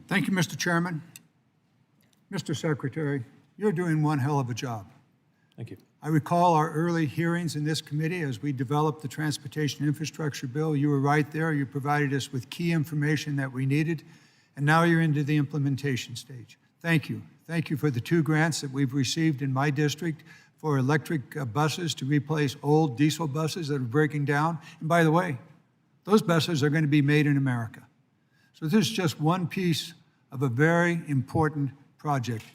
Thank you, Mr. Chairman. Mr. Secretary, you're doing one hell of a job. Thank you. I recall our early hearings in this committee as we developed the Transportation Infrastructure Bill. You were right there. You provided us with key information that we needed, and now you're into the implementation stage. Thank you. Thank you for the 2 grants that we've received in my district for electric buses to replace old diesel buses that are breaking down. And by the way, those buses are going to be made in America. So this is just one piece of a very important project.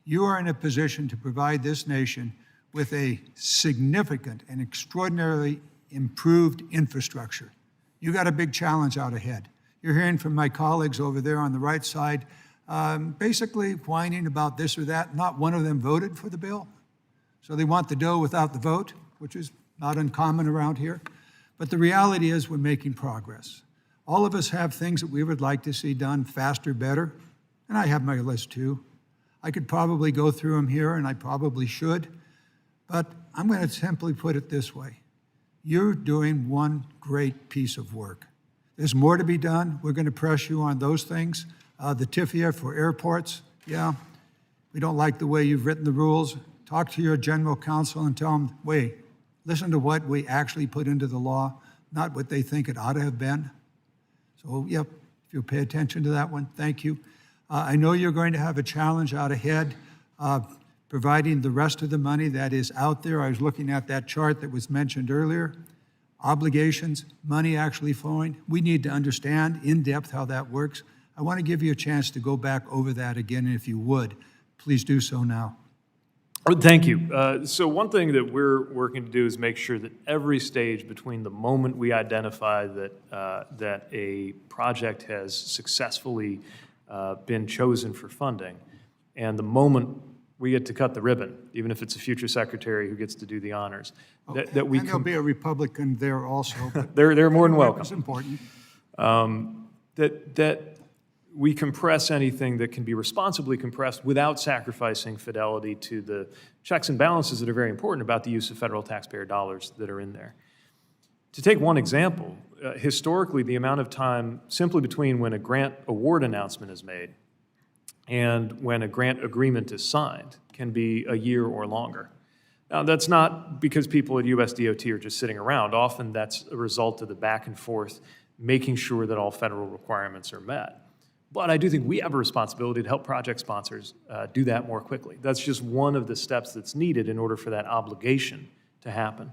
You are in a position to provide this nation with a significant and extraordinarily improved infrastructure. You got a big challenge out ahead. You're hearing from my colleagues over there on the right side, basically whining about this or that. Not one of them voted for the bill. So they want the dough without the vote, which is not uncommon around here. But the reality is we're making progress. All of us have things that we would like to see done faster, better, and I have my list too. I could probably go through them here, and I probably should, but I'm going to simply put it this way. You're doing one great piece of work. There's more to be done. We're going to press you on those things. The TIFIA for airports, yeah, we don't like the way you've written the rules. Talk to your general counsel and tell them, wait, listen to what we actually put into the law, not what they think it ought to have been. So, yep, if you'll pay attention to that one, thank you. I know you're going to have a challenge out ahead, providing the rest of the money that is out there. I was looking at that chart that was mentioned earlier. Obligations, money actually flowing. We need to understand in depth how that works. I want to give you a chance to go back over that again, and if you would, please do so now. Thank you. So one thing that we're working to do is make sure that every stage between the moment we identify that a project has successfully been chosen for funding and the moment we get to cut the ribbon, even if it's a future secretary who gets to do the honors, that we and there'll be a Republican there also. But they're more than welcome. It's important. That we compress anything that can be responsibly compressed without sacrificing fidelity to the checks and balances that are very important about the use of federal taxpayer dollars that are in there. To take one example, historically, the amount of time simply between when a grant award announcement is made and when a grant agreement is signed can be a year or longer. Now, that's not because people at USDOT are just sitting around. Often that's a result of the back and forth, making sure that all federal requirements are met. But I do think we have a responsibility to help project sponsors do that more quickly. That's just one of the steps that's needed in order for that obligation to happen.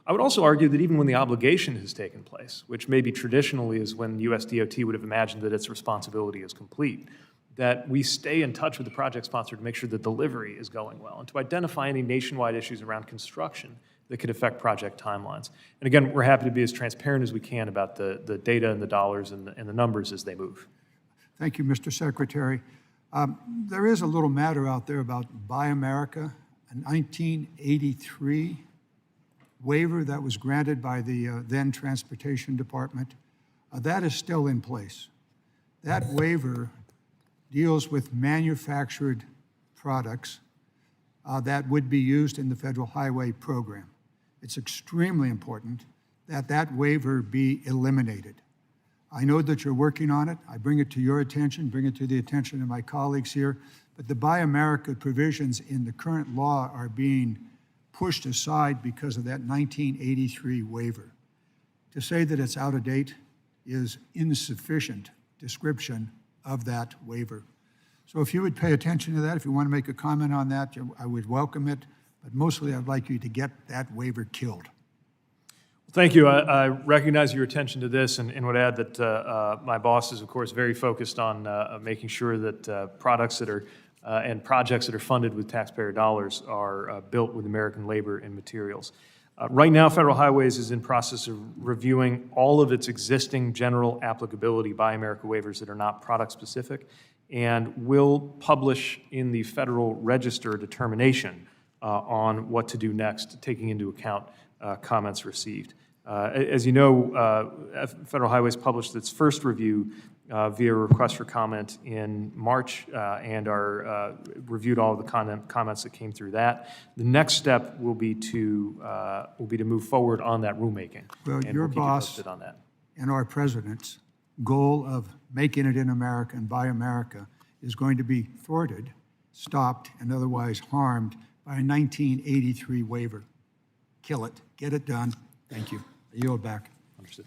I would also argue that even when the obligation has taken place, which maybe traditionally is when USDOT would have imagined that its responsibility is complete, that we stay in touch with the project sponsor to make sure the delivery is going well and to identify any nationwide issues around construction that could affect project timelines. And again, we're happy to be as transparent as we can about the data and the dollars and the numbers as they move. Thank you, Mr. Secretary. There is a little matter out there about Buy America, a 1983 waiver that was granted by the then Transportation Department. That is still in place. That waiver deals with manufactured products that would be used in the federal highway program. It's extremely important that that waiver be eliminated. I know that you're working on it. I bring it to your attention, bring it to the attention of my colleagues here, but the Buy America provisions in the current law are being pushed aside because of that 1983 waiver. To say that it's out of date is insufficient description of that waiver. So if you would pay attention to that, if you want to make a comment on that, I would welcome it, but mostly I'd like you to get that waiver killed. Thank you. I recognize your attention to this and would add that my boss is, of course, very focused on making sure that products that are and projects that are funded with taxpayer dollars are built with American labor and materials. Right now, Federal Highways is in process of reviewing all of its existing general applicability Buy America waivers that are not product-specific and will publish in the Federal Register a determination on what to do next, taking into account comments received. As you know, Federal Highways published its first review via request for comment in March and reviewed all of the comments that came through that. The next step will be to move forward on that rulemaking. Well, and your we'll keep you boss posted on that. And our presidents goal of making it in America and by America is going to be thwarted, stopped, and otherwise harmed by a 1983 waiver. Kill it. Get it done. Thank you. I yield back. Understood.